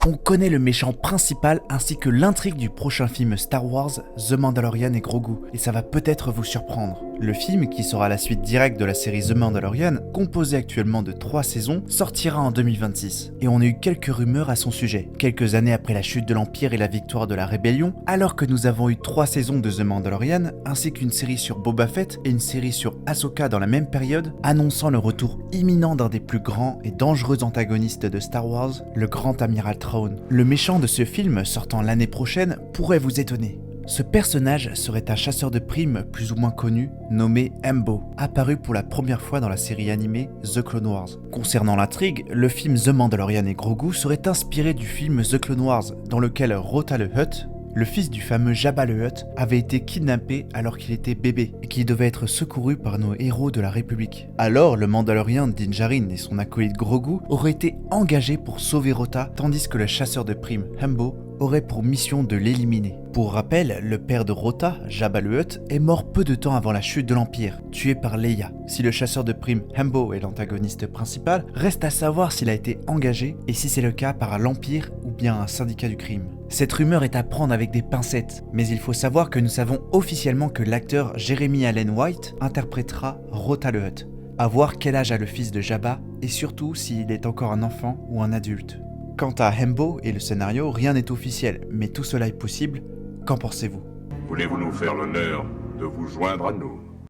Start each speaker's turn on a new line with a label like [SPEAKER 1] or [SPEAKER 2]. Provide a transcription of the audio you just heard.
[SPEAKER 1] On connaît le méchant principal ainsi que l'intrigue du prochain film Star Wars, The Mandalorian et Grogu, et ça va peut-être vous surprendre. Le film, qui sera la suite directe de la série The Mandalorian, composée actuellement de 3 saisons, sortira en 2026. Et on a eu quelques rumeurs à son sujet, quelques années après la chute de l'Empire et la victoire de la Rébellion, alors que nous avons eu 3 saisons de The Mandalorian, ainsi qu'une série sur Boba Fett et une série sur Ahsoka dans la même période, annonçant le retour imminent d'un des plus grands et dangereux antagonistes de Star Wars, le Grand Amiral Thrawn. Le méchant de ce film, sortant l'année prochaine, pourrait vous étonner. Ce personnage serait un chasseur de primes plus ou moins connu, nommé Embo, apparu pour la première fois dans la série animée The Clone Wars. Concernant l'intrigue, le film The Mandalorian et Grogu serait inspiré du film The Clone Wars, dans lequel Rota le Hutt, le fils du fameux Jabba le Hutt, avait été kidnappé alors qu'il était bébé et qu'il devait être secouru par nos héros de la République. Alors, le Mandalorien Din Djarin et son acolyte Grogu auraient été engagés pour sauver Rota, tandis que le chasseur de primes Hembo aurait pour mission de l'éliminer. Pour rappel, le père de Rota, Jabba le Hutt, est mort peu de temps avant la chute de l'Empire, tué par Leia. Si le chasseur de primes Hembo est l'antagoniste principal, reste à savoir s'il a été engagé et si c'est le cas par l'Empire ou bien un syndicat du crime. Cette rumeur est à prendre avec des pincettes, mais il faut savoir que nous savons officiellement que l'acteur Jeremy Allen White interprétera Rota le Hutt. À voir quel âge a le fils de Jabba et surtout s'il est encore un enfant ou un adulte. Quant à Hembo et le scénario, rien n'est officiel, mais tout cela est possible. Qu'en pensez-vous ?
[SPEAKER 2] Voulez-vous nous faire l'honneur de vous joindre à nous ?